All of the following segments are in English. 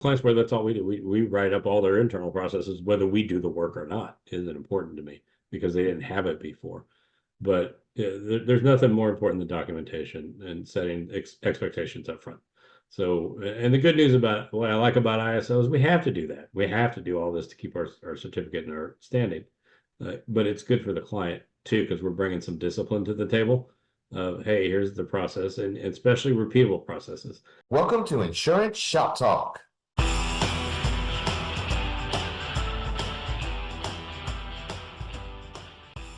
clients where that's all we do. We write up all their internal processes, whether we do the work or not, isn't important to me because they didn't have it before. But there's nothing more important than documentation and setting expectations up front. So, and the good news about what I like about ISO is we have to do that. We have to do all this to keep our certificate and our standing. But it's good for the client too, because we're bringing some discipline to the table. Hey, here's the process, and especially repeatable processes. Welcome to Insurance Shop Talk.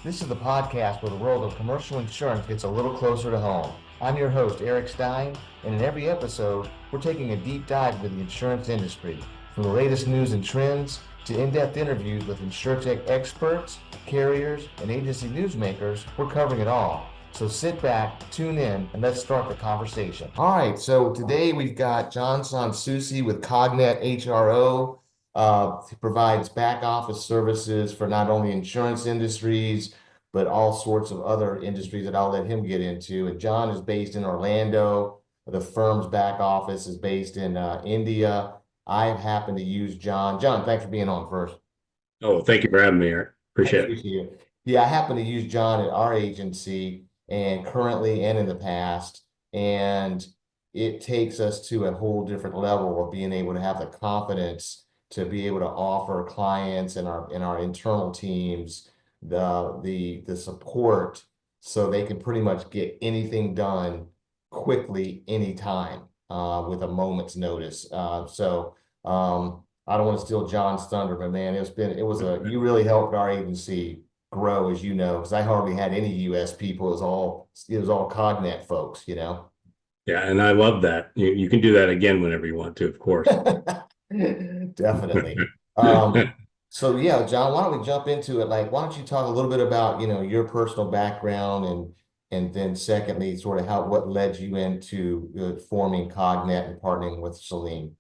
This is the podcast where the world of commercial insurance gets a little closer to home. I'm your host, Eric Stein, and in every episode, we're taking a deep dive into the insurance industry. From the latest news and trends to in-depth interviews with InsurTech experts, carriers, and agency newsmakers, we're covering it all. So sit back, tune in, and let's start the conversation. All right, so today we've got John Sansoucie with Cognet HRO. He provides back office services for not only insurance industries, but all sorts of other industries that I'll let him get into. And John is based in Orlando. The firm's back office is based in India. I happen to use John. John, thanks for being on first. Oh, thank you for having me, Eric. Appreciate it. Yeah, I happen to use John at our agency and currently and in the past. And it takes us to a whole different level of being able to have the confidence to be able to offer clients and our internal teams the support so they can pretty much get anything done quickly anytime with a moment's notice. I don't want to steal John's thunder, but man, you really helped our agency grow, as you know, because I hardly had any US people. It was all Cognet folks, you know. Yeah, and I love that. You can do that again whenever you want to, of course. Definitely. So yeah, John, why don't we jump into it? Like, why don't you talk a little bit about, your personal background and then secondly, sort of what led you into forming Cognet and partnering with Salim?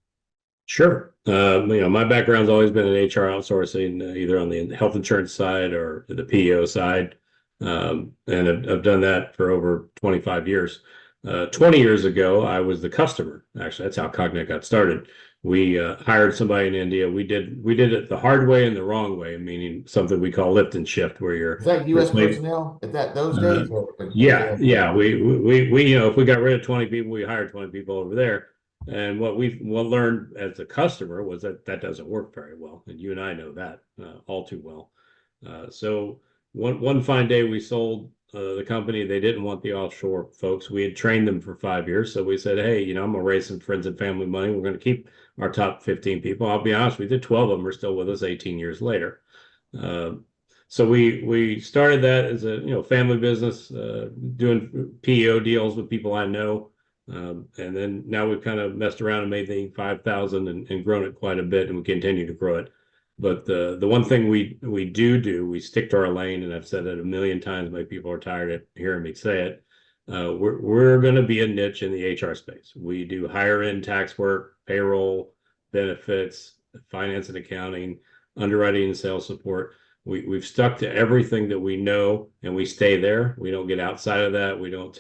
Sure. My background's always been in HR outsourcing, either on the health insurance side or the PEO side. And I've done that for over 25 years. 20 years ago, I was the customer. Actually, that's how Cognet got started. We hired somebody in India. We did it the hard way and the wrong way, meaning something we call lift and shift, where you're Is that US personnel at those days? yeah. We if we got rid of 20 people, we hired 20 people over there. And what we learned as a customer was that doesn't work very well, and you and I know that all too well. So one fine day we sold the company. They didn't want the offshore folks. We had trained them for 5 years, so we said, hey, I'm gonna raise some friends and family money. We're gonna keep our top 15 people. I'll be honest with you, 12 of them are still with us 18 years later. So we started that as a family business, doing PEO deals with people I know. And then now we've kind of messed around and made the 5,000 and grown it quite a bit, and we continue to grow it. But the one thing we do, we stick to our lane, and I've said it a million times. My people are tired of hearing me say it. We're going to be a niche in the HR space. We do higher end tax work, payroll, benefits, finance and accounting, underwriting and sales support. We've stuck to everything that we know, and we stay there. We don't get outside of that. We don't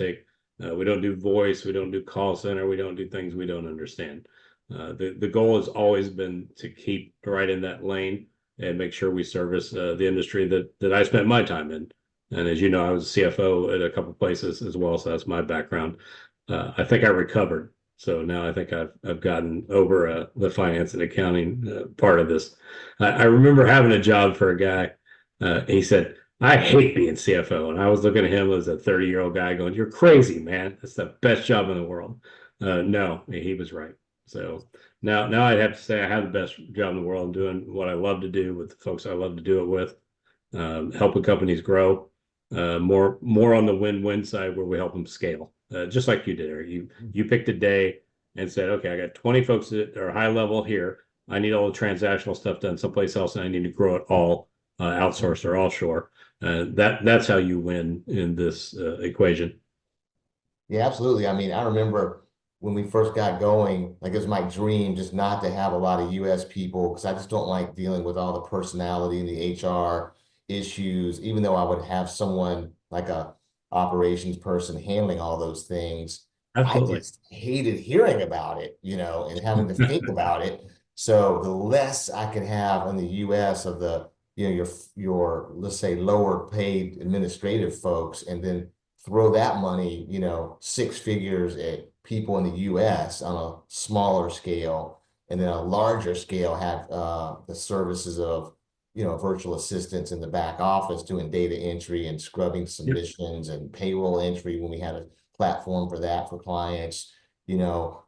do voice. We don't do call center. We don't do things we don't understand. The goal has always been to keep right in that lane and make sure we service the industry that I spent my time in. And as you know, I was a CFO at a couple places as well, so that's my background. I think I recovered, so now I think I've gotten over the finance and accounting part of this. I remember having a job for a guy. He said, I hate being CFO. And I was looking at him as a 30-year-old guy going, you're crazy, man. That's the best job in the world. No, he was right. So now I'd have to say I have the best job in the world. I'm doing what I love to do with the folks I love to do it with, helping companies grow, more on the win-win side where we help them scale, just like you did, Eric. You picked a day and said, okay, I got 20 folks that are high level here. I need all the transactional stuff done someplace else, and I need to grow it all outsourced or offshore. That's how you win in this equation. Yeah, absolutely. I mean, I remember when we first got going, like it was my dream just not to have a lot of US people because I just don't like dealing with all the personality and the HR issues, even though I would have someone like a operations person handling all those things. Absolutely. I just hated hearing about it, and having to think about it. So the less I can have in the US of the, your, let's say, lower paid administrative folks, and then throw that money, six figures at people in the US on a smaller scale, and then a larger scale have the services of, virtual assistants in the back office doing data entry and scrubbing Yep. submissions and payroll entry when we had a platform for that for clients, you know,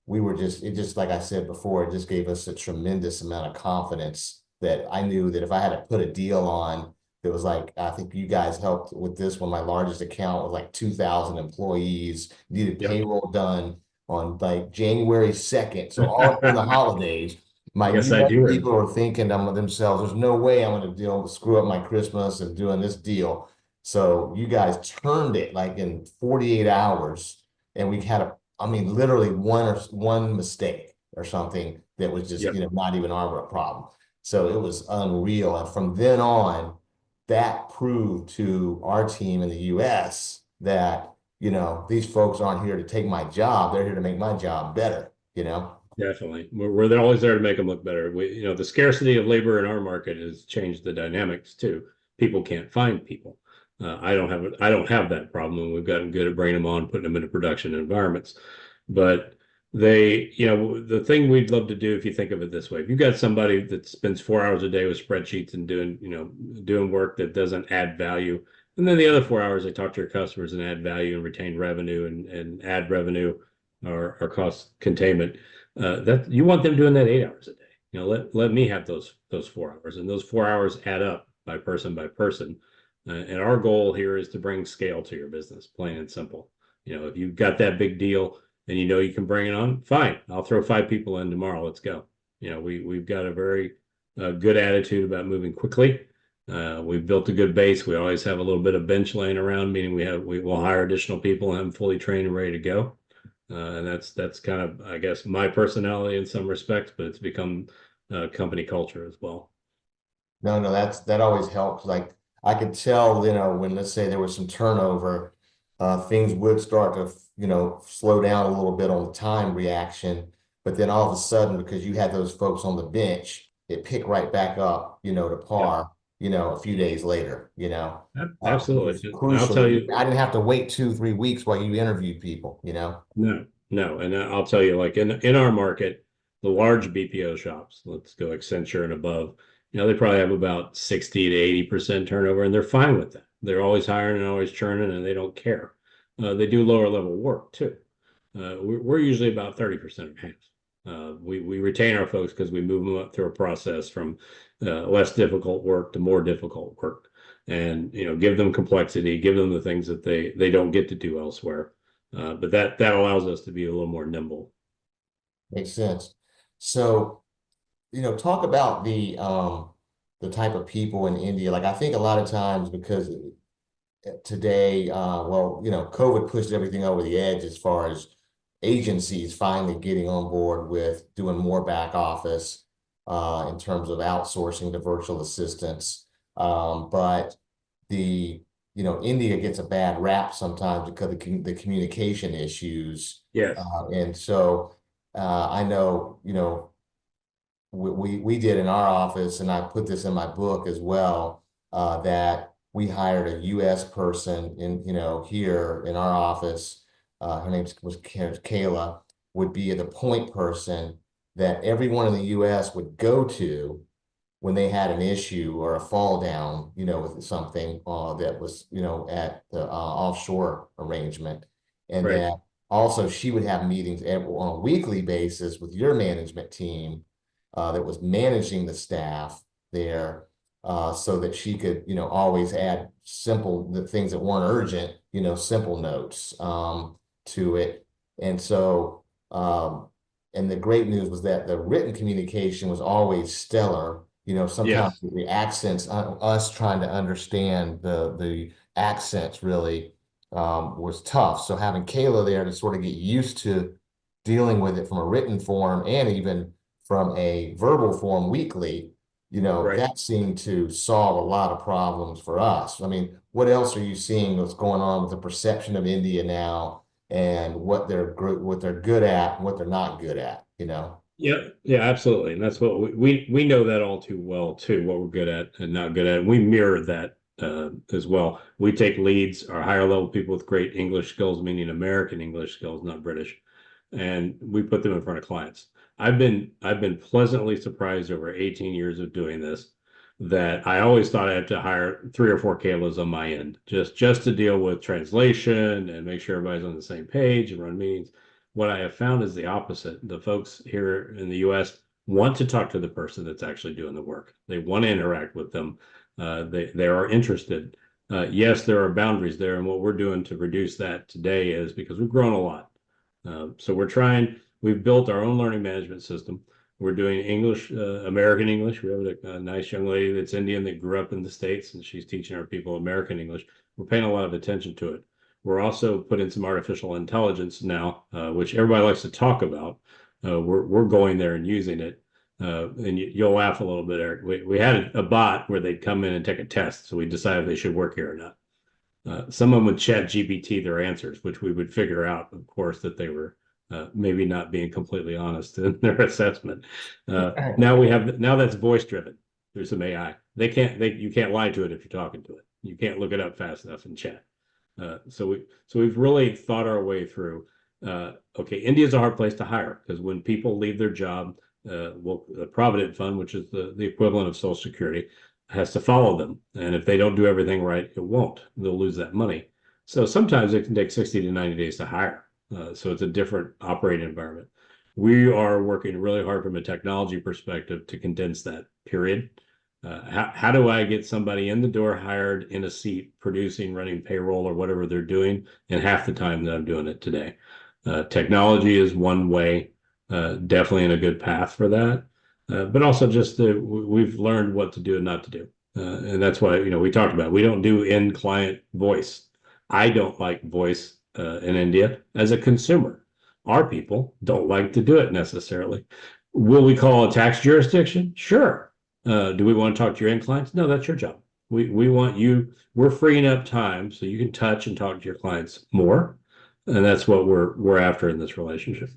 we were just like I said before, it just gave us a tremendous amount of confidence that I knew that if I had to put a deal on, it was like, I think you guys helped with this one. My largest account was like 2,000 employees, needed Yep. payroll done on like January 2nd. So all during the holidays, my Yes, I US do. people are thinking to themselves, there's no way I'm going to deal with screw up my Christmas and doing this deal. So you guys turned it like in 48 hours, and we had I mean, literally one mistake or something that was just, Yep. not even our problem. So it was unreal. And from then on, that proved to our team in the US that, these folks aren't here to take my job. They're here to make my job better. Definitely. We're always there to make them look better. The scarcity of labor in our market has changed the dynamics too. People can't find people. I don't have that problem, and we've gotten good at bringing them on, putting them into production environments. But the thing we'd love to do, if you think of it this way, if you've got somebody that spends 4 hours a day with spreadsheets and doing work that doesn't add value, and then the other 4 hours they talk to your customers and add value and retain revenue and add revenue or cost containment, that you want them doing that 8 hours a day. Let me have those 4 hours, and those 4 hours add up by person. And our goal here is to bring scale to your business, plain and simple. If you've got that big deal and you can bring it on, fine. I'll throw 5 people in tomorrow. Let's go. We've got a very good attitude about moving quickly. We've built a good base. We always have a little bit of bench laying around, meaning we will hire additional people and have them fully trained and ready to go. And that's kind of, I guess, my personality in some respects, but it's become company culture as well. No, that always helps. Like I could tell, when let's say there was some turnover, things would start to, slow down a little bit on the time reaction. But then all of a sudden, because you had those folks on the bench, it picked right back up, to Yep. par, a few days later. Which was Absolutely. And I'll crucial. tell you, I didn't have to wait 2, 3 weeks while you interviewed people. no, no. And I'll tell you, like in our market, the large BPO shops, let's go Accenture and above, they probably have about 60 to 80% turnover, and they're fine with that. They're always hiring and always churning, and they don't care. They do lower level work too. We're usually about 30% of hands. We retain our folks because we move them up through a process from less difficult work to more difficult work, and give them complexity, give them the things that they don't get to do elsewhere. But that allows us to be a little more nimble. Makes sense. So, talk about the type of people in India. Like I think a lot of times because today, well, COVID pushed everything over the edge as far as agencies finally getting on board with doing more back office in terms of outsourcing to virtual assistants. But India gets a bad rap sometimes because of the communication issues. Yes. And so I know, we did in our office, and I put this in my book as well, that we hired a U.S. person here in our office. Her name was Kayla, would be the point person that everyone in the U.S. would go to when they had an issue or a fall down, with something that was, at the offshore arrangement. And Right. that also she would have meetings on a weekly basis with your management team that was managing the staff there, so that she could, always add the things that weren't urgent, simple notes to it. And so, and the great news was that the written communication was always stellar. Sometimes Yes. the accents, us trying to understand the accents really was tough. So having Kayla there to sort of get used to dealing with it from a written form and even from a verbal form weekly, Right. that seemed to solve a lot of problems for us. I mean, what else are you seeing that's going on with the perception of India now and what they're good at and what they're not good at? Yeah, yeah, absolutely. And that's what we know that all too well too, what we're good at and not good at. We mirror that as well. We take leads, our higher level people with great English skills, meaning American English skills, not British, and we put them in front of clients. I've been pleasantly surprised over 18 years of doing this that I always thought I had to hire 3 or 4 KLOs on my end just to deal with translation and make sure everybody's on the same page and run meetings. What I have found is the opposite. The folks here in the US want to talk to the person that's actually doing the work. They want to interact with them. They are interested. Yes, there are boundaries there, and what we're doing to reduce that today is because we've grown a lot. So we've built our own learning management system. We're doing English, American English. We have a nice young lady that's Indian that grew up in the States, and she's teaching our people American English. We're paying a lot of attention to it. We're also putting some artificial intelligence now, which everybody likes to talk about. We're going there and using it. And you'll laugh a little bit, Eric. We had a bot where they'd come in and take a test, so we decided if they should work here or not. Someone would chat GPT their answers, which we would figure out, of course, that they were maybe not being completely honest in their assessment. Now that's voice driven through some AI. You can't lie to it if you're talking to it. You can't look it up fast enough in chat. So we've really thought our way through. Okay, India is a hard place to hire because when people leave their job, the Provident Fund, which is the equivalent of Social Security, has to follow them. And if they don't do everything right, it won't. They'll lose that money. So sometimes it can take 60 to 90 days to hire. So it's a different operating environment. We are working really hard from a technology perspective to condense that period. How do I get somebody in the door, hired in a seat, producing, running payroll or whatever they're doing in half the time that I'm doing it today? Technology is one way, definitely in a good path for that. But also just we've learned what to do and not to do. And that's why, we talked about, we don't do end client voice. I don't like voice in India as a consumer. Our people don't like to do it necessarily. Will we call a tax jurisdiction? Sure. Do we want to talk to your end clients? No, that's your job. We want you, we're freeing up time so you can touch and talk to your clients more. And that's what we're after in this relationship.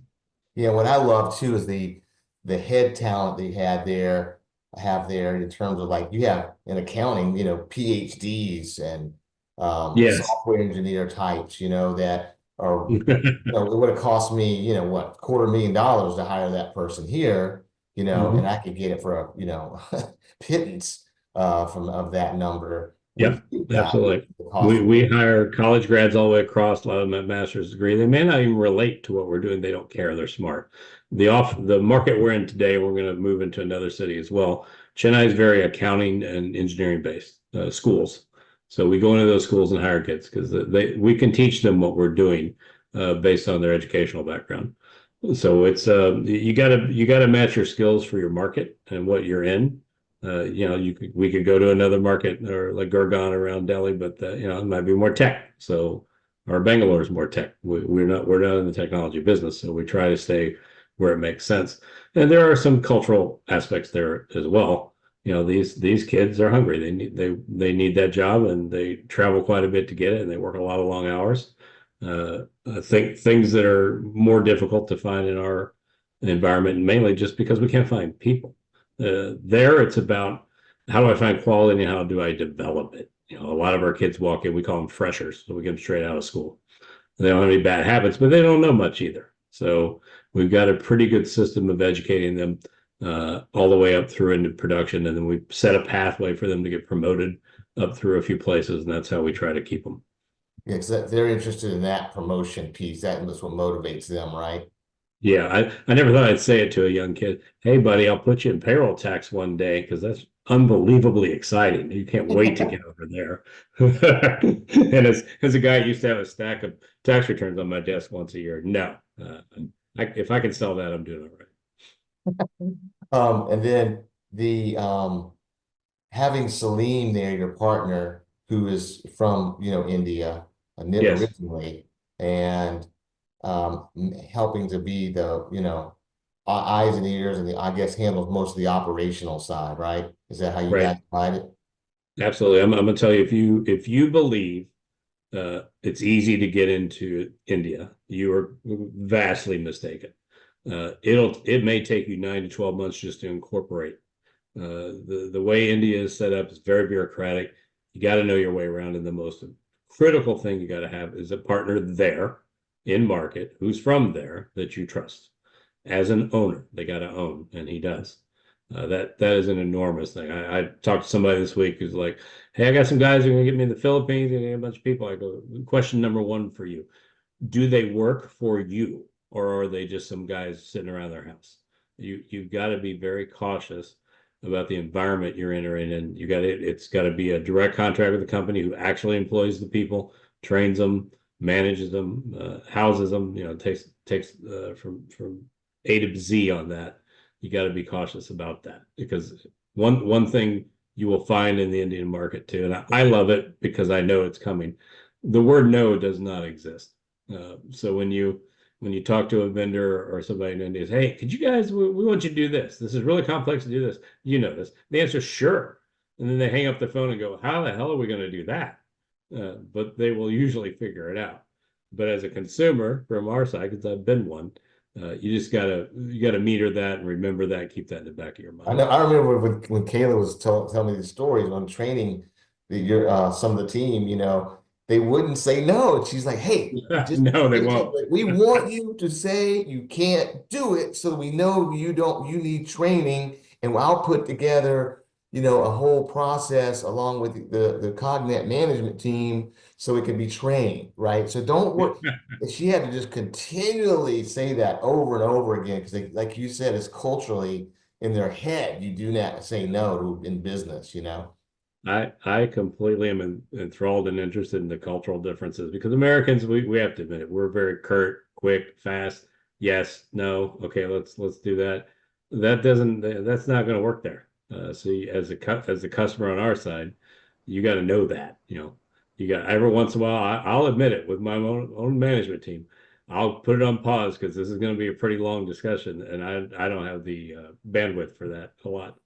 Yeah, what I love too is the head talent they have there in terms of like you have in accounting, PhDs and Yes. software engineer types, that are, it would have cost me, what, $250,000 to hire that person here, and Mhm. I could get it for a, pittance from of that number with Yep, you guys, absolutely. the cost We of hire college grads all the way across, a lot of them have master's degree. They may not even relate to what we're doing. They don't care. They're smart. The market we're in today, we're going to move into another city as well. Chennai is very accounting and engineering based schools. So we go into those schools and hire kids because we can teach them what we're doing based on their educational background. So it's you gotta match your skills for your market and what you're in. We could go to another market or like Gurgaon around Delhi, but it might be more tech. So, or Bangalore is more tech. We're not in the technology business, so we try to stay where it makes sense. And there are some cultural aspects there as well. These kids are hungry. They need that job, and they travel quite a bit to get it, and they work a lot of long hours. I think things that are more difficult to find in our environment, mainly just because we can't find people. There, it's about how do I find quality and how do I develop it? A lot of our kids walk in, we call them freshers, so we get them straight out of school. They don't have any bad habits, but they don't know much either. So we've got a pretty good system of educating them all the way up through into production, and then we set a pathway for them to get promoted up through a few places, and that's how we try to keep them. Yeah, because they're interested in that promotion piece. That is what motivates them, right? Yeah, I never thought I'd say it to a young kid. Hey, buddy, I'll put you in payroll tax one day because that's unbelievably exciting. You can't wait to get over there. And as a guy who used to have a stack of tax returns on my desk once a year, no. If I can sell that, I'm doing it right. And then the having Salim there, your partner, who is from India Yes, originally, and helping to be the eyes and ears and I guess handles most of the operational side, right? Is that how you guys right. divide it? Absolutely. I'm gonna tell you if you believe it's easy to get into India, you are vastly mistaken. It may take you 9 to 12 months just to incorporate. The way India is set up is very bureaucratic. You got to know your way around, and the most critical thing you got to have is a partner there in market who's from there that you trust. As an owner, they got to own, and he does. That is an enormous thing. I talked to somebody this week who's like, "Hey, I got some guys who are gonna get me in the Philippines and a bunch of people." I go, question number one for you: do they work for you, or are they just some guys sitting around their house? You've got to be very cautious about the environment you're entering in. It's got to be a direct contract with the company who actually employs the people, trains them, manages them, houses them. Takes from A to Z on that. You got to be cautious about that, because one thing you will find in the Indian market too, and I love it because I know it's coming. The word no does not exist. So when you talk to a vendor or somebody in India, hey, could you guys, we want you to do this. This is really complex to do this. You know this. The answer is sure. And then they hang up the phone and go, how the hell are we going to do that? But they will usually figure it out. But as a consumer from our side, because I've been one, you gotta meter that and remember that, keep that in the back of your I mind. know. I remember when Kayla was telling me the stories on training some of the team. They wouldn't say no. And she's like, "Hey, No, they won't. we want you to say you can't do it, so we know you don't. You need training, and I'll put together, a whole process along with the Cognet management team, so it can be trained, right? So don't worry." She had to just continually say that over and over again because, like you said, it's culturally in their head. You do not say no in business. I completely am enthralled and interested in the cultural differences, because Americans, we have to admit it, we're very curt, quick, fast. Yes, no, okay, let's do that. That's not going to work there. So as a customer on our side, you got to know that. You got every once in a while. I'll admit it with my own management team. I'll put it on pause because this is going to be a pretty long discussion, and I don't have the bandwidth for that a lot.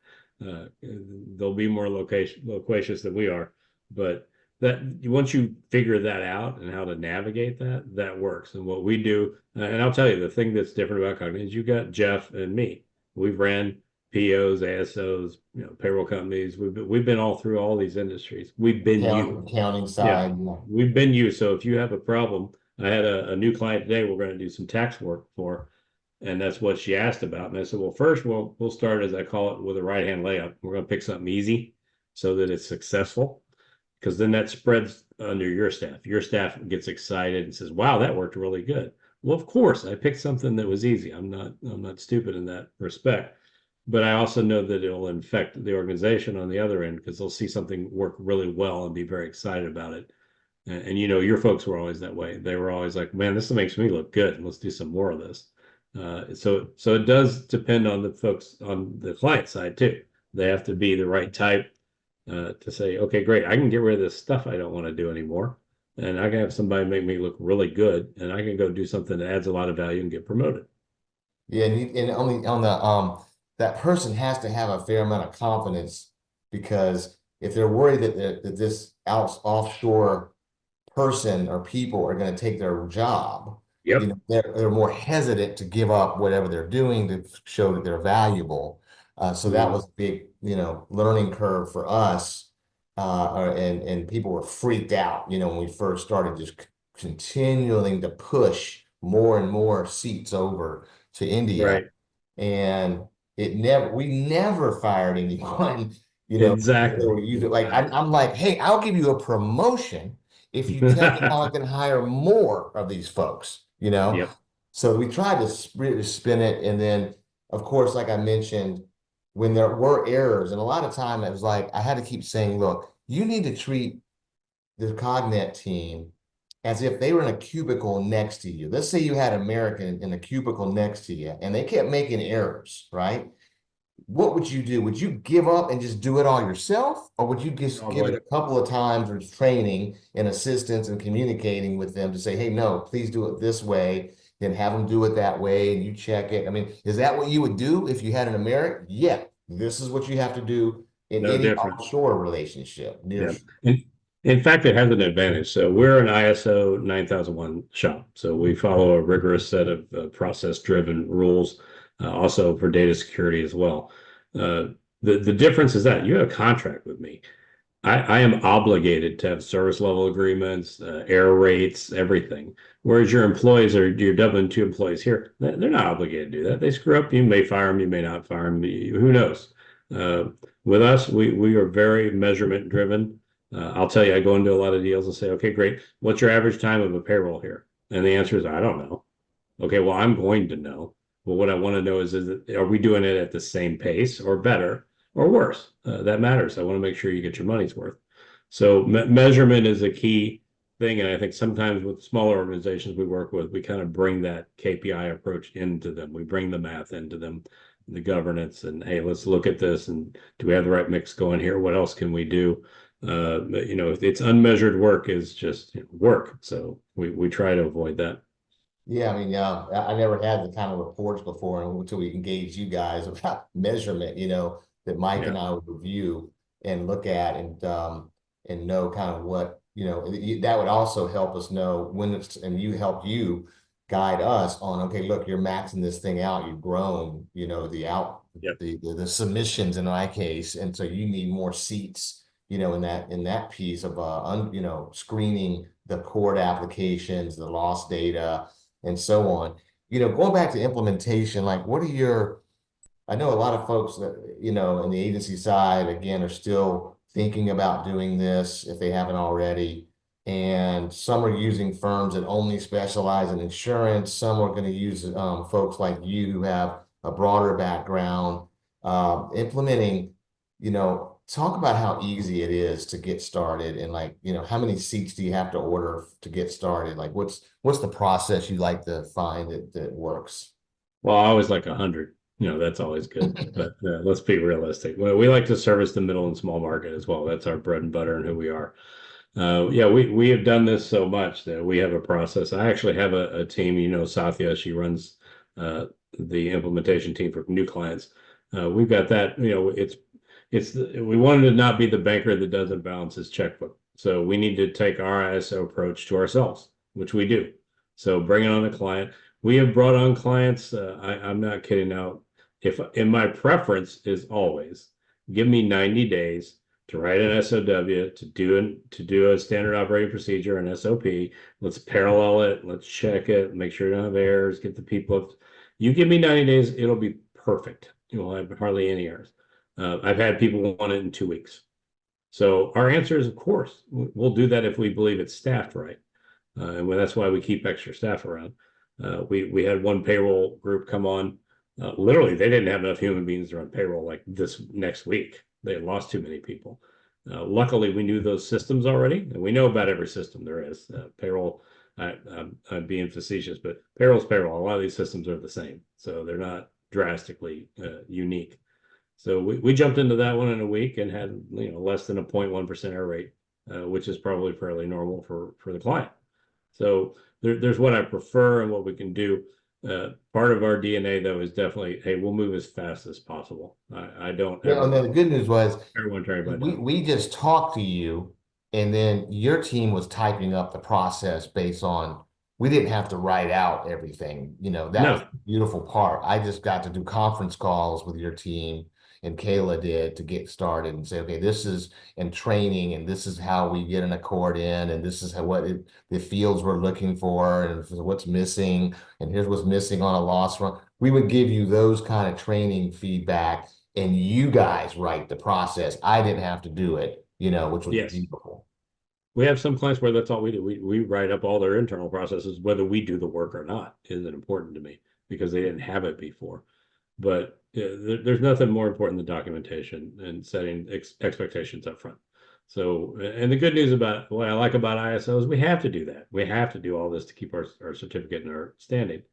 They'll be more loquacious than we are, but that once you figure that out and how to navigate that works. And what we do, and I'll tell you, the thing that's different about Cognitive is you got Jeff and me. We've ran POs, ASOs, payroll companies. We've been all through all these industries. We've been you. Accounting Yeah, side. we've been you. So if you have a problem, I had a new client today we're going to do some tax work for, and that's what she asked about. And I said, well, first we'll start, as I call it, with a right hand layup. We're going to pick something easy so that it's successful, because then that spreads under your staff. Your staff gets excited and says, wow, that worked really good. Well, of course, I picked something that was easy. I'm not stupid in that respect. But I also know that it'll infect the organization on the other end, because they'll see something work really well and be very excited about it. And your folks were always that way. They were always like, man, this makes me look good. Let's do some more of this. So it does depend on the folks on the client side too. They have to be the right type to say, okay, great, I can get rid of this stuff I don't want to do anymore, and I can have somebody make me look really good, and I can go do something that adds a lot of value and get promoted. Yeah, and only on the that person has to have a fair amount of confidence, because if they're worried that this offshore person or people are going to take their job, Yep. they're more hesitant to give up whatever they're doing to show that they're valuable. So that Mhm. was a big, learning curve for us. And people were freaked out, when we first started just continuing to push more and more seats over to India. Right. And we never fired anyone, they Exactly. were using like, Exactly. I'm like, hey, I'll give you a promotion if you tell me how I can hire more of these folks. Yep. So we tried to really spin it. And then, of course, like I mentioned, when there were errors, and a lot of time it was like, I had to keep saying, look, you need to treat the Cognet team as if they were in a cubicle next to you. Let's say you had American in a cubicle next to you and they kept making errors, right? What would you do? Would you give up and just do it all yourself? Or would you just give it Probably. a couple of times with training and assistance and communicating with them to say, hey, no, please do it this way, then have them do it that way and you check it? I mean, is that what you would do if you had an American? Yeah, this is what you have to do in No any different. offshore relationship. Yeah. In fact, it has an advantage. So we're an ISO 9001 shop. So we follow a rigorous set of process-driven rules, also for data security as well. The difference is that you have a contract with me. I am obligated to have service level agreements, error rates, everything. Whereas your employees or your W-2 employees here, they're not obligated to do that. They screw up, you may fire them, you may not fire them, who knows? Uh, with us, we are very measurement driven. I'll tell you, I go into a lot of deals and say, okay, great. What's your average time of a payroll here? And the answer is, I don't know. Okay, well, I'm going to know. Well, what I want to know is are we doing it at the same pace or better or worse? That matters. I want to make sure you get your money's worth. So measurement is a key thing. And I think sometimes with smaller organizations we work with, we kind of bring that KPI approach into them. We bring the math into them, the governance, and hey, let's look at this. And do we have the right mix going here? What else can we do? It's unmeasured work is just work. So we try to avoid that. Yeah, I mean, yeah, I never had the kind of reports before until we engaged you guys about measurement, that Mike Yeah. and I would review and look at and know kind of what, that would also help us know when it's, and you guide us on, okay, look, you're maxing this thing out, you've grown, Yep. the submissions in my case, and so you need more seats, in that piece of screening the court applications, the loss data, and so on. Going back to implementation, like I know a lot of folks that, in the agency side, again, are still thinking about doing this if they haven't already. And some are using firms that only specialize in insurance. Some are going to use folks like you who have a broader background. Implementing, talk about how easy it is to get started and like, how many seats do you have to order to get started? Like what's the process you like to find that works? Well, I always like 100. That's always good. But let's be realistic. Well, we like to service the middle and small market as well. That's our bread and butter and who we are. Yeah, we have done this so much that we have a process. I actually have a team, Sathya, she runs the implementation team for new clients. We've got that, we wanted to not be the banker that doesn't balance his checkbook. So we need to take our ISO approach to ourselves, which we do. So bringing on a client, we have brought on clients. I'm not kidding now. If in my preference is always give me 90 days to write an SOW, to do a standard operating procedure, an SOP. Let's parallel it. Let's check it. Make sure you don't have errors. Get the people up. You give me 90 days, it'll be perfect. You'll have hardly any errors. I've had people want it in 2 weeks. So our answer is, of course, we'll do that if we believe it's staffed right. And that's why we keep extra staff around. We had one payroll group come on. Literally, they didn't have enough human beings to run payroll like this next week. They had lost too many people. Luckily, we knew those systems already, and we know about every system there is. Payroll, I'm being facetious, but payroll's payroll. A lot of these systems are the same, so they're not drastically unique. So we jumped into that one in a week and had less than a 0.1% error rate, which is probably fairly normal for the client. So there's what I prefer and what we can do. Part of our DNA though is definitely, hey, we'll move as fast as possible. I don't Yeah, ever and then the good news was everyone try about we just talked to you, and then your team was typing up the process based on we didn't have to write out everything. That was No, the beautiful part. I just got to do conference calls with your team, and Kayla did to get started and say, okay, this is in training, and this is how we get an accord in, and this is the fields we're looking for, and what's missing, and here's what's missing on a loss run. We would give you those kind of training feedback and you guys write the process. I didn't have to do it, which was yes. beautiful. We have some clients where that's all we do. We write up all their internal processes, whether we do the work or not, isn't important to me because they didn't have it before. But there's nothing more important than documentation and setting expectations up front. So, and the good news about what I like about ISO is we have to do that. We have to do all this to keep our certificate and our standing.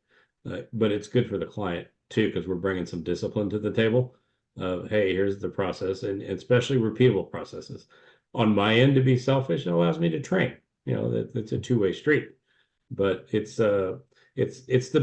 But it's good for the client too, because we're bringing some discipline to the table. Hey, here's the process, and especially repeatable processes. On my end, to be selfish, it allows me to train. It's a two-way street. But it's the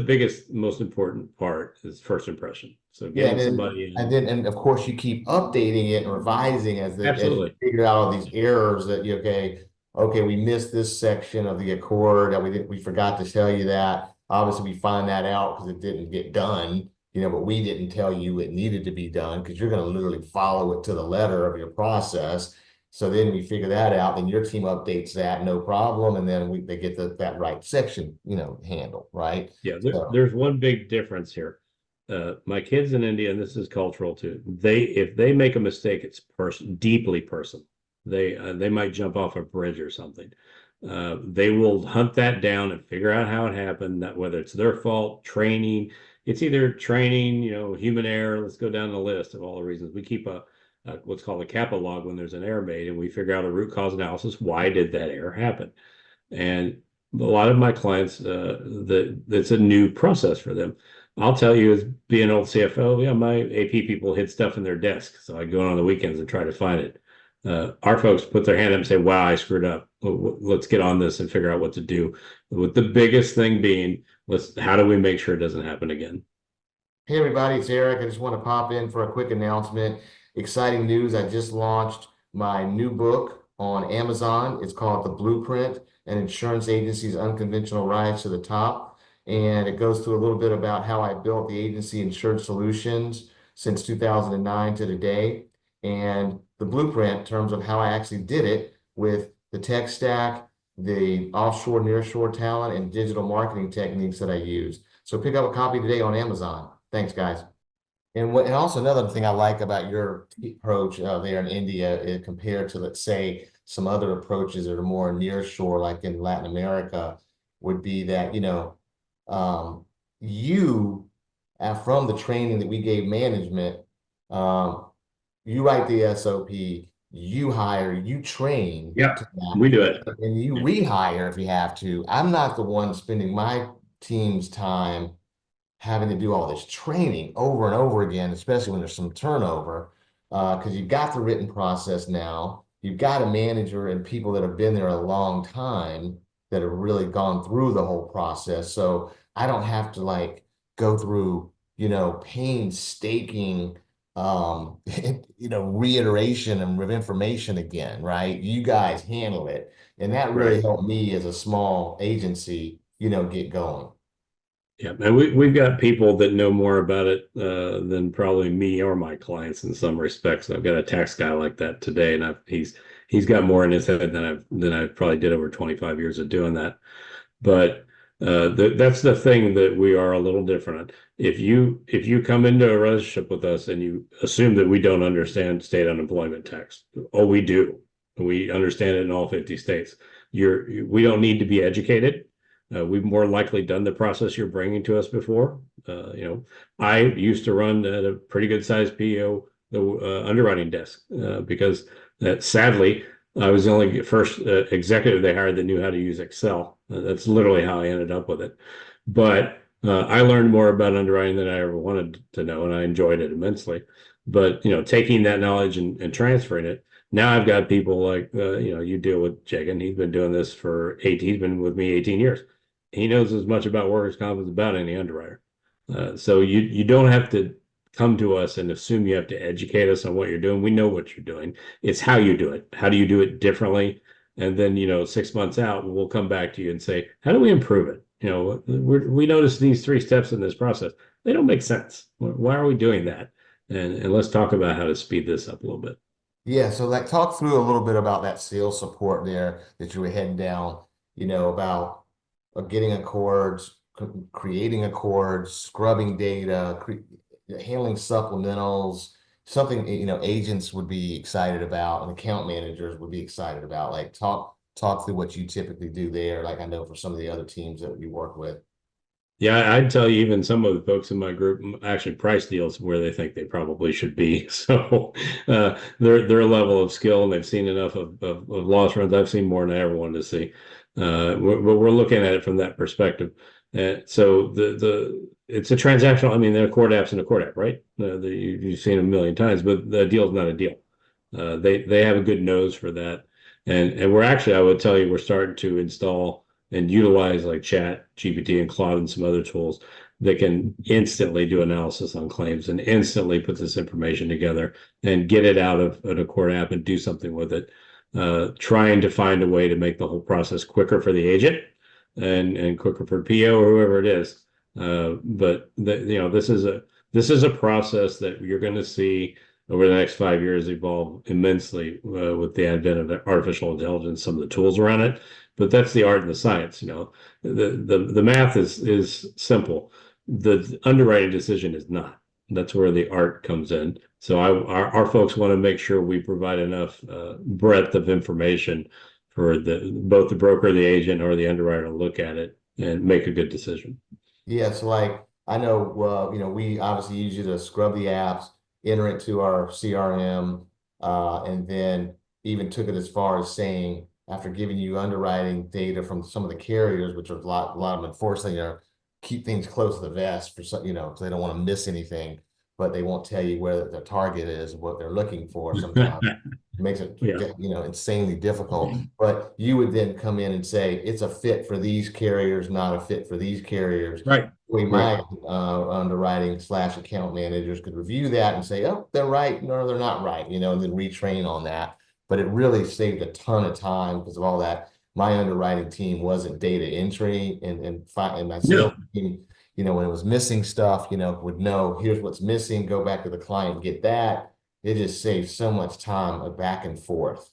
biggest, most important part is first impression. So Yeah, getting somebody in. and of course you keep updating it and revising as you Absolutely. figure out all these errors that okay, okay, we missed this section of the accord that we forgot to tell you that. Obviously, we find that out because it didn't get done, but we didn't tell you it needed to be done because you're going to literally follow it to the letter of your process. So then we figure that out, then your team updates that, no problem, and then they get that right section, handled, right? Yeah, So, there's one big difference here. My kids in India, and this is cultural too. If they make a mistake, it's deeply personal. They might jump off a bridge or something. They will hunt that down and figure out how it happened. That whether it's their fault, training, it's either training, human error. Let's go down the list of all the reasons. We keep a what's called a kappa log when there's an error made, and we figure out a root cause analysis. Why did that error happen? And a lot of my clients, that's a new process for them. I'll tell you, as being an old CFO, yeah, my AP people hid stuff in their desk, so I go on the weekends and try to find it. Our folks put their hand up and say, "Wow, I screwed up. Let's get on this and figure out what to do." With the biggest thing being, how do we make sure it doesn't happen again? hey everybody, it's Eric. I just want to pop in for a quick announcement. Exciting news. I just launched my new book on Amazon. It's called The Blueprint: An Insurance Agency's Unconventional Rise to the Top. And it goes through a little bit about how I built the agency Insured Solutions since 2009 to today. And the blueprint in terms of how I actually did it with the tech stack, the offshore, nearshore talent, and digital marketing techniques that I use. So pick up a copy today on Amazon. Thanks, guys. And also another thing I like about your approach there in India compared to, let's say, some other approaches that are more near shore, like in Latin America, would be that, you, from the training that we gave management, um, you write the SOP, you hire, you train Yeah, to that, we do it. and you Yeah, rehire if you have to. I'm not the one spending my team's time having to do all this training over and over again, especially when there's some turnover, because you've got the written process now. You've got a manager and people that have been there a long time that have really gone through the whole process. So I don't have to like go through, painstaking, reiteration of information again, right? You guys handle it. And that really right. helped me as a small agency, get going. Yeah, and we've got people that know more about it than probably me or my clients in some respects. I've got a tax guy like that today, and he's got more in his head than I probably did over 25 years of doing that. But that's the thing that we are a little different. If you come into a relationship with us and you assume that we don't understand state unemployment tax, oh, we do. We understand it in all 50 states. We don't need to be educated. We've more likely done the process you're bringing to us before. I used to run at a pretty good sized PO, the underwriting desk, because sadly, I was the only first executive they hired that knew how to use Excel. That's literally how I ended up with it. But I learned more about underwriting than I ever wanted to know, and I enjoyed it immensely. But taking that knowledge and transferring it, now I've got people like you deal with Jagan. He's been doing this for 18. He's been with me 18 years. He knows as much about workers' comp as about any underwriter. So you don't have to come to us and assume you have to educate us on what you're doing. We know what you're doing. It's how you do it. How do you do it differently? And then 6 months out, we'll come back to you and say, how do we improve it? We noticed these 3 steps in this process. They don't make sense. Why are we doing that? And let's talk about how to speed this up a little bit. Yeah, so like talk through a little bit about that sales support there that you were heading down, about getting accords, creating accords, scrubbing data, handling supplementals, something agents would be excited about and account managers would be excited about. Like talk through what you typically do there, like I know for some of the other teams that you work with. Yeah, I'd tell you even some of the folks in my group actually price deals where they think they probably should be. So their level of skill, and they've seen enough of loss runs. I've seen more than I ever wanted to see. We're looking at it from that perspective. So it's a transactional. I mean, they're Accord apps and Accord app, right? You've seen them a million times, but the deal is not a deal. They have a good nose for that, and we're actually, I would tell you, we're starting to install and utilize like Chat, GPT, and Claude and some other tools that can instantly do analysis on claims and instantly put this information together and get it out of an Accord app and do something with it. trying to find a way to make the whole process quicker for the agent and quicker for PO or whoever it is. But this is a process that you're going to see over the next 5 years evolve immensely with the advent of artificial intelligence, some of the tools around it. But that's the art and the science. The math is simple. The underwriting decision is not. That's where the art comes in. So our folks want to make sure we provide enough breadth of information for both the broker, the agent, or the underwriter to look at it and make a good decision. Yeah, so like I know, we obviously use you to scrub the apps, enter it to our CRM, and then even took it as far as saying after giving you underwriting data from some of the carriers, which are a lot of them unfortunately are keep things close to the vest for some, because they don't want to miss anything, but they won't tell you where the target is, what they're looking for sometimes. Makes it, Yeah. insanely difficult. But you would then come in and say, it's a fit for these carriers, not a fit for these carriers. Right. My underwriting / account managers could review that and say, oh, they're right, no, they're not right, and then retrain on that. But it really saved a ton of time because of all that. My underwriting team wasn't data entry and my sales team, when it was missing stuff, would know here's what's missing, go back to the client, get that. It just saves so much time back and forth.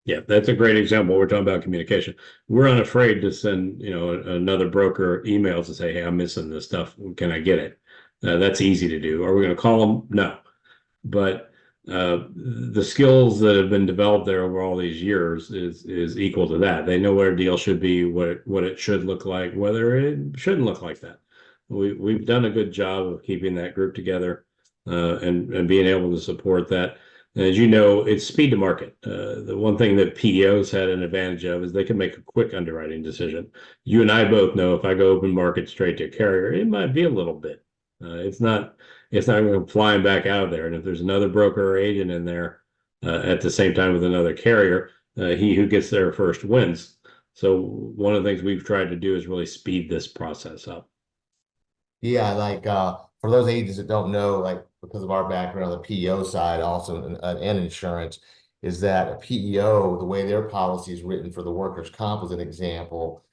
Yeah, that's a great example. We're talking about communication. We're unafraid to send, another broker emails to say, hey, I'm missing this stuff. Can I get it? That's easy to do. Are we going to call them? No. But the skills that have been developed there over all these years is equal to that. They know what a deal should be, what it should look like, whether it shouldn't look like that. We've done a good job of keeping that group together and being able to support that. And as you know, it's speed to market. The one thing that PEOs had an advantage of is they can make a quick underwriting decision. You and I both know if I go open market straight to a carrier, it might be a little bit. It's not going flying back out of there. And if there's another broker or agent in there at the same time with another carrier, he who gets there first wins. So one of the things we've tried to do is really speed this process up. Yeah, like for those agents that don't know, like because of our background on the PEO side, also and insurance, is that a PEO, the way their policy is written for the workers' comp as an example,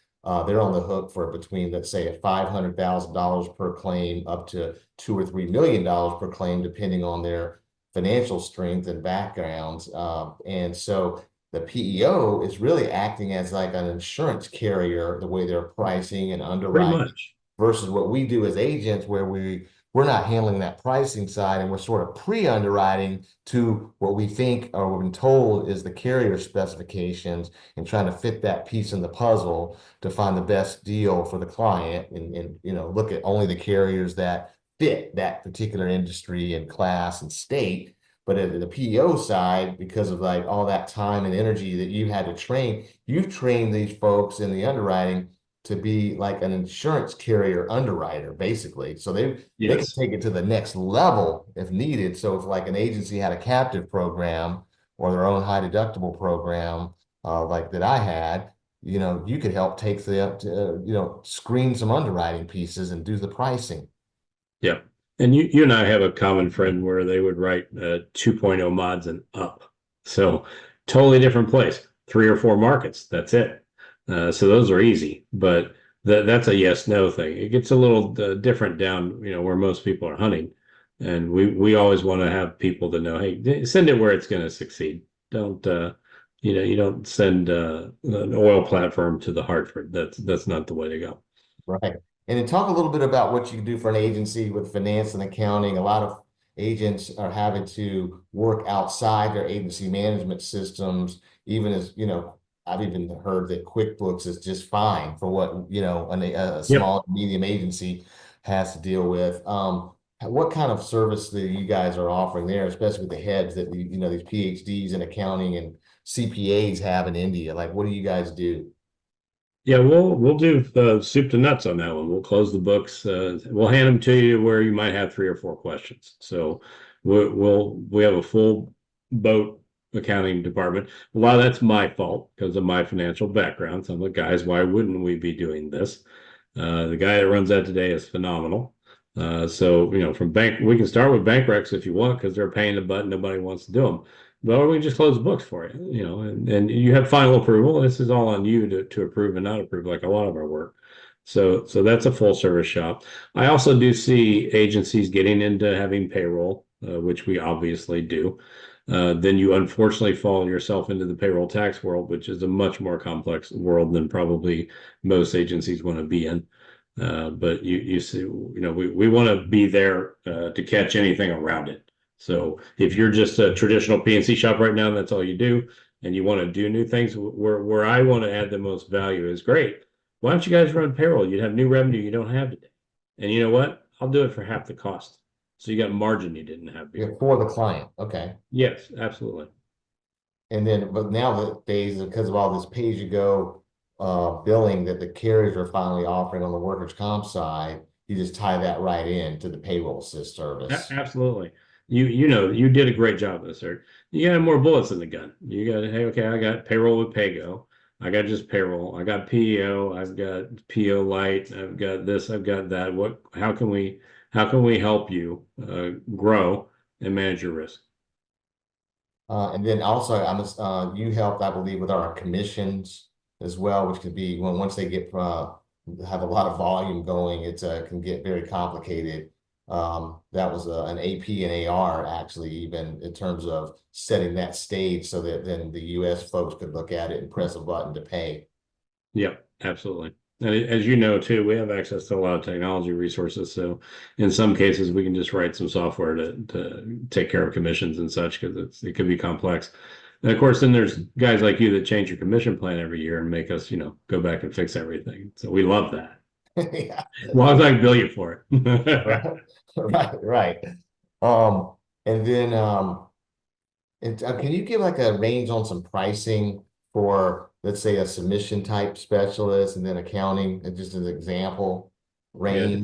they're on the hook for between, let's say, $500,000 per claim up to $2 or $3 million per claim, depending on their financial strength and backgrounds. And so the PEO is really acting as like an insurance carrier, the way they're pricing and Pretty underwriting much. versus what we do as agents where we're not handling that pricing side and we're sort of pre-underwriting to what we think or we've been told is the carrier specifications and trying to fit that piece in the puzzle to find the best deal for the client and look at only the carriers that fit that particular industry and class and state. But at the PEO side, because of like all that time and energy that you had to train, you've trained these folks in the underwriting to be like an insurance carrier underwriter, basically. So they can take it to the next level if needed. So if like an agency had a captive program or their own high deductible program, like that I had, you could help take screen some underwriting pieces and do the pricing. Yeah. And you and I have a common friend where they would write 2.0 mods and up. So totally different place, 3 or 4 markets. That's it. So those are easy, but that's a yes, no thing. It gets a little different down, where most people are hunting. And we always want to have people to know, hey, send it where it's going to succeed. Don't, you don't send an oil platform to the Hartford. That's not the way to go. Right. And then talk a little bit about what you can do for an agency with finance and accounting. A lot of agents are having to work outside their agency management systems, even as, I've even heard that QuickBooks is just fine for what, a small, medium agency has to deal with. What kind of service that you guys are offering there, especially with the heads that, these PhDs in accounting and CPAs have in India? Like, what do you guys do? Yeah, we'll do soup to nuts on that one. We'll close the books. We'll hand them to you where you might have 3 or 4 questions. So we have a full boat accounting department. A lot of that's my fault because of my financial background. Some of the guys, why wouldn't we be doing this? The guy that runs that today is phenomenal. So, from bank, we can start with bank recs if you want, because they're paying the butt, nobody wants to do them. But or we can just close the books for you, and you have final approval. This is all on you to approve and not approve, like a lot of our work. So that's a full service shop. I also do see agencies getting into having payroll, which we obviously do. Then you unfortunately fall yourself into the payroll tax world, which is a much more complex world than probably most agencies want to be in. But you see, we want to be there to catch anything around it. So if you're just a traditional PNC shop right now, and that's all you do, and you want to do new things, where I want to add the most value is great. Why don't you guys run payroll? You'd have new revenue you don't have today. And you know what? I'll do it for half the cost. So you got margin you didn't have Yeah, before. for the client. Okay. Yes, absolutely. And then, but nowadays, because of all this pay-as-you-go billing that the carriers are finally offering on the workers' comp side, you just tie that right in to the payroll service. Absolutely. You did a great job of this, sir. You got more bullets in the gun. You got, hey, okay, I got payroll with Paygo. I got just payroll. I got PEO. I've got PO Lite. I've got this. I've got that. How can we help you grow and manage your risk? And then also, you helped, I believe, with our commissions as well, which could be when once they get have a lot of volume going, it can get very complicated. That was an AP and AR actually, even in terms of setting that stage so that then the US folks could look at it and press a button to pay. Yep, absolutely. And as you know too, we have access to a lot of technology resources. So in some cases, we can just write some software to take care of commissions and such because it could be complex. And of course, then there's guys like you that change your commission plan every year and make us, go back and fix everything. So we love that. Yeah. As long as I can bill you for it. Right, right, right. Um, and then can you give like a range on some pricing for, let's say, a submission type specialist and then accounting, just as an example, Yeah, it range?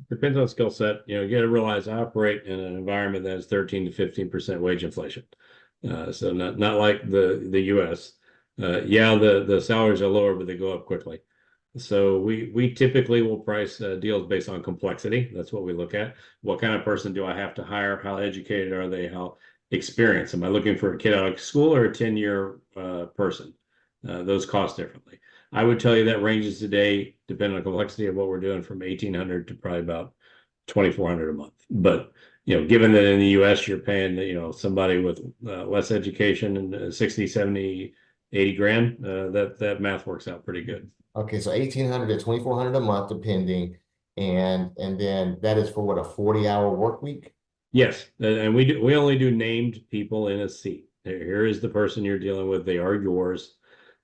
depends on skill set. You got to realize I operate in an environment that has 13 to 15% wage inflation. So not like the US. Yeah, the salaries are lower, but they go up quickly. So we typically will price deals based on complexity. That's what we look at. What kind of person do I have to hire? How educated are they? How experienced? Am I looking for a kid out of school or a 10-year person? Those cost differently. I would tell you that ranges today, depending on complexity of what we're doing, from 1,800 to probably about 2,400 a month. But given that in the US you're paying, somebody with less education and 60, 70, 80 grand, that math works out pretty good. Okay, so 1,800 to 2,400 a month, depending, and then that is for what, a 40-hour work week? Yes, and we only do named people in a seat. Here is the person you're dealing with. They are yours.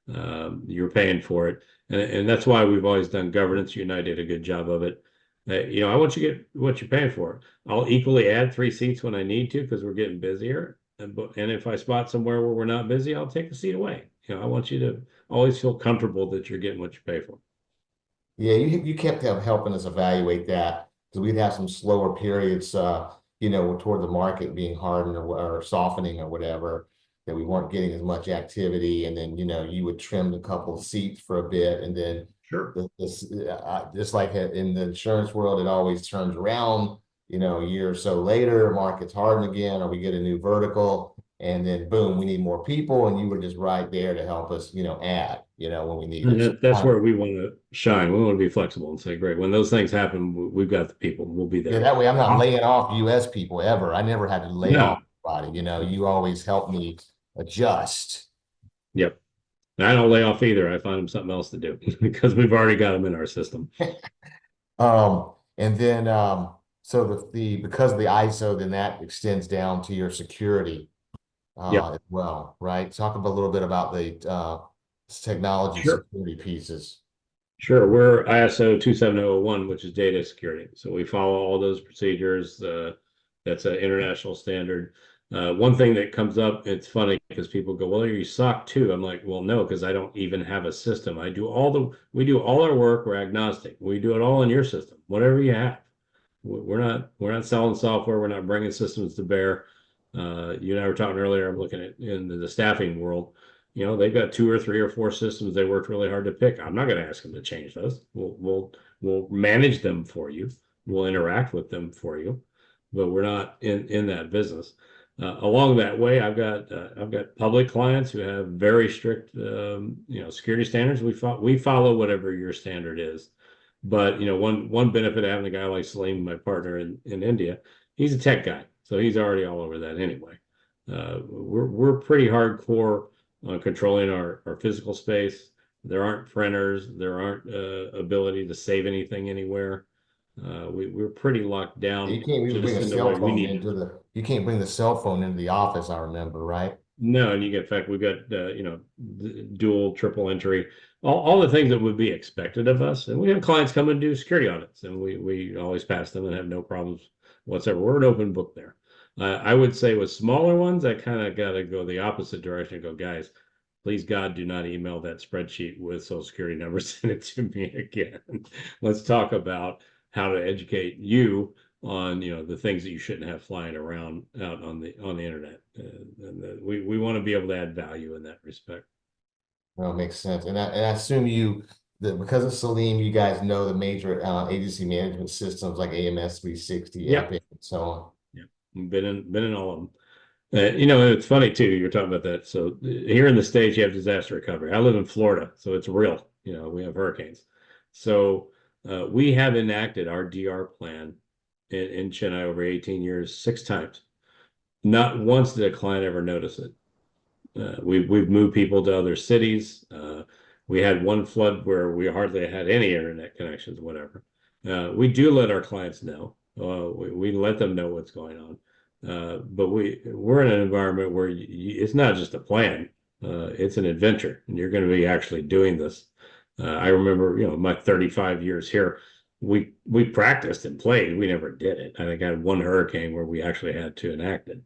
You're paying for it, and that's why we've always done governance. You and I did a good job of it. I want you to get what you're paying for. I'll equally add 3 seats when I need to because we're getting busier. And if I spot somewhere where we're not busy, I'll take a seat away. I want you to always feel comfortable that you're getting what you pay for. Yeah, you kept helping us evaluate that because we'd have some slower periods, toward the market being hardened or softening or whatever, that we weren't getting as much activity, and then you would trim a couple of seats for a bit, and then Sure. just like in the insurance world, it always turns around. A year or so later, markets harden again, or we get a new vertical, and then boom, we need more people, and you were just right there to help us, add, when we And needed. So, that's where we want to shine. We want to be flexible and say, great, when those things happen, we've got the people. We'll be yeah, there. that way I'm not laying off US people ever. I never had to lay No. off anybody. You always help me adjust. Yep. And I don't lay off either. I find them something else to do because we've already got them in our system. And then so because of the ISO, then that extends down to your security Yep. as well, right? Talk a little bit about the technology Sure. security pieces. Sure. We're ISO 27001, which is data security. So we follow all those procedures. That's an international standard. One thing that comes up, it's funny because people go, well, are you SOC 2? I'm like, well, no, because I don't even have a system. We do all our work. We're agnostic. We do it all in your system, whatever you have. We're not selling software. We're not bringing systems to bear. You and I were talking earlier. I'm looking at in the staffing world. They've got 2 or 3 or 4 systems they worked really hard to pick. I'm not going to ask them to change those. We'll manage them for you. we'll interact with them for you, but we're not in that business. Along that way, I've got public clients who have very strict security standards. We follow whatever your standard is. But one benefit of having a guy like Salim, my partner in India, he's a tech guy, so he's already all over that anyway. We're pretty hardcore on controlling our physical space. There aren't printers. There aren't ability to save anything anywhere. We're pretty locked down. You can't even bring just a in the cell way we phone need to. you can't bring the cell phone into the office, I remember, right? No, and you get, in fact, we've got dual, triple entry, all the things that would be expected of us. And we have clients come and do security audits, and we always pass them and have no problems whatsoever. We're an open book there. I would say with smaller ones, I kind of got to go the opposite direction and go, guys, please God, do not email that spreadsheet with Social Security numbers. Send it to me again. Let's talk about how to educate you on the things that you shouldn't have flying around out on the internet. We want to be able to add value in that respect. Well, it makes sense. And I assume that because of Salim, you guys know the major agency management systems like AMS 360, Yeah, Epic, and so on. yeah, been in all of them. It's funny too. You're talking about that. So here in the States, you have disaster recovery. I live in Florida, so it's real. We have hurricanes. So we have enacted our DR plan in Chennai over 18 years, 6 times. Not once did a client ever notice it. We've moved people to other cities. We had one flood where we hardly had any internet connections, whatever. We do let our clients know. We let them know what's going on. But we're in an environment where it's not just a plan. It's an adventure, and you're going to be actually doing this. I remember, my 35 years here, we practiced and played. We never did it. I think I had one hurricane where we actually had to enact it.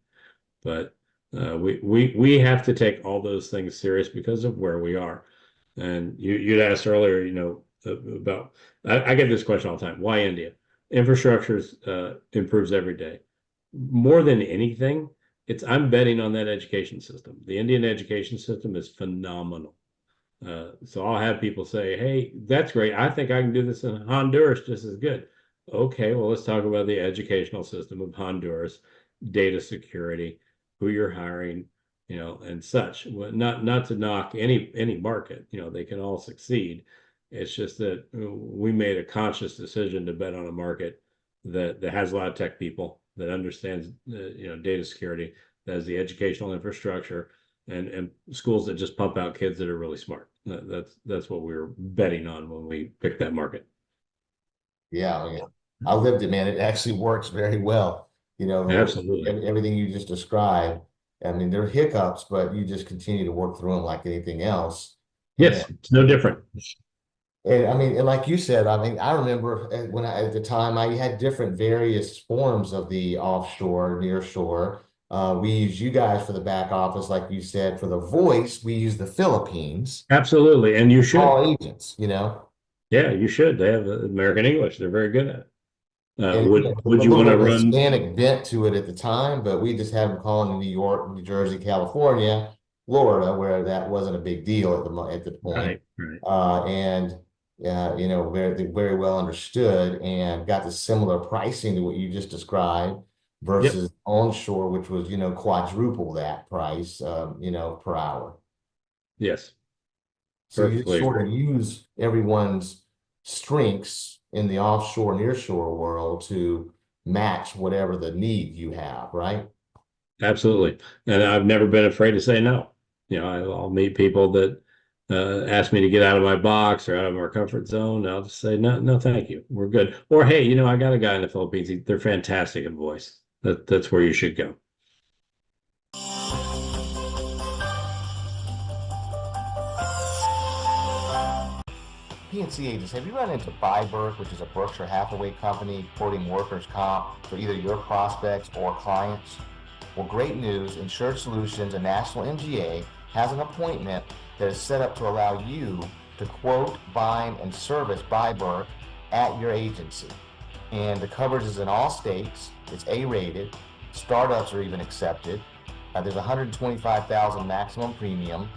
But we have to take all those things serious because of where we are. And you'd asked earlier, about I get this question all the time. Why India? Infrastructure improves every day. More than anything, I'm betting on that education system. The Indian education system is phenomenal. So I'll have people say, hey, that's great. I think I can do this in Honduras just as good. Okay, well, let's talk about the educational system of Honduras, data security, who you're hiring, and such. Well, not to knock any market, they can all succeed. It's just that we made a conscious decision to bet on a market that has a lot of tech people, that understands data security, that has the educational infrastructure, and schools that just pump out kids that are really smart. That's what we were betting on when we picked that market. Yeah, I lived it, man. It actually works very well. Absolutely. Everything you just described. I mean, there are hiccups, but you just continue to work through them like anything else. Yes, it's no different. And I mean, and like you said, I mean, I remember at the time I had different various forms of the offshore, near shore. We use you guys for the back office, like you said, for the voice, we use the Philippines. Absolutely. And you should. All agents, Yeah, you should. They have American English. They're very good at it. And Would you want to run Hispanic bent to it at the time, but we just had them calling in New York, New Jersey, California, Florida, where that wasn't a big deal at the point. Right. And very, very well understood and got the similar pricing to what you just described versus onshore, which was, quadruple that price, per hour. Yes. So you sort of use everyone's strengths in the offshore, nearshore world to match whatever the need you have, right? Absolutely. And I've never been afraid to say no. I'll meet people that ask me to get out of my box or out of our comfort zone. I'll just say, no, thank you. We're good. Or, hey, I got a guy in the Philippines. They're fantastic at voice. That's where you should go. P&C agents, have you run into Byberg, which is a Berkshire Hathaway company quoting workers' comp for either your prospects or clients? Well, great news. Insured Solutions, a national MGA, has an appointment that is set up to allow you to quote, bind, and service Byberg at your agency. And the coverage is in all states. It's A-rated. Startups are even accepted. There's $125,000 maximum premium.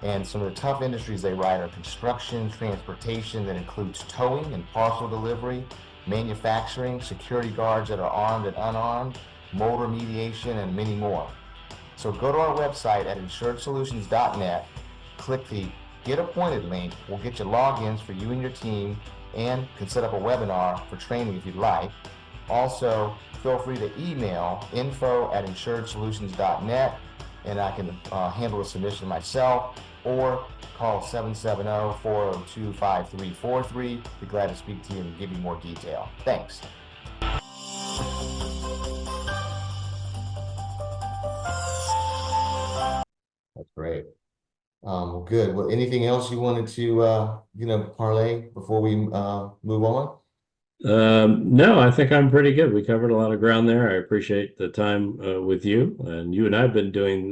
And some of the tough industries they write are construction, transportation, that includes towing and parcel delivery, manufacturing, security guards that are armed and unarmed, mold remediation, and many more. So go to our website at insuredsolutions.net, click the Get Appointed link. We'll get you logins for you and your team, and can set up a webinar for training if you'd like. Also, feel free to email info@insuredsolutions.net, and I can handle the submission myself, or call 770-402-5343. Be glad to speak to you and give you more detail. Thanks. That's great. Good. Well, anything else you wanted to, parlay before we move on? No, I think I'm pretty good. We covered a lot of ground there. I appreciate the time with you, and you and I have been doing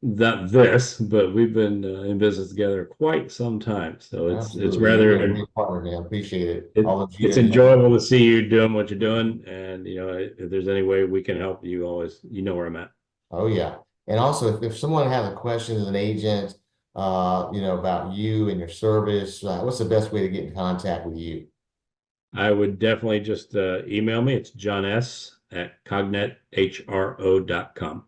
but we've been in business together quite some time. So it's rather You're a great partner, man. Appreciate it. it's enjoyable to see you doing what you're doing, and if there's any way we can help, you always where I'm at. Oh yeah, and also if someone has a question as an agent, about you and your service, what's the best way to get in contact with you? I would definitely just email me. It's johns@cognethro.com,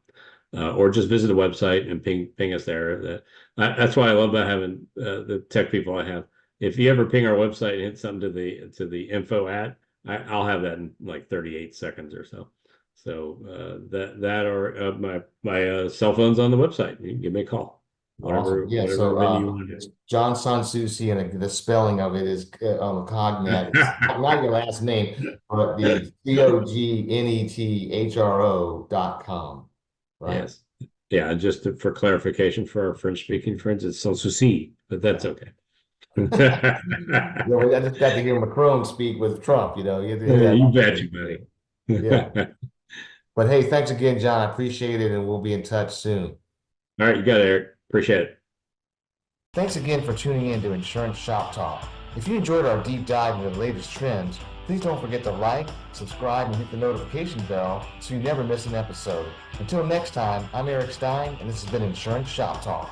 or just visit the website and ping us there. That's why I love about having the tech people I have. If you ever ping our website and hit something to the info I'll have that in like 38 seconds or so. So that or my cell phone's on the website. You can give me a call. Awesome. Yeah, so you want to do. John Sansoucie, and the spelling of it is Cognet. It's not your last name, but the COGNETHRO.com, right? Yes. Yeah, just for clarification for our French-speaking friends, it's Sansoucie, but that's okay. I just got to hear Macron speak with Trump, You bet you, buddy. Yeah. But hey, thanks again, John. I appreciate it, and we'll be in touch soon. All right, you got it, Eric. Appreciate it. Thanks again for tuning in to Insurance Shop Talk. If you enjoyed our deep dive into the latest trends, please don't forget to like, subscribe, and hit the notification bell so you never miss an episode. Until next time, I'm Eric Stein, and this has been Insurance Shop Talk.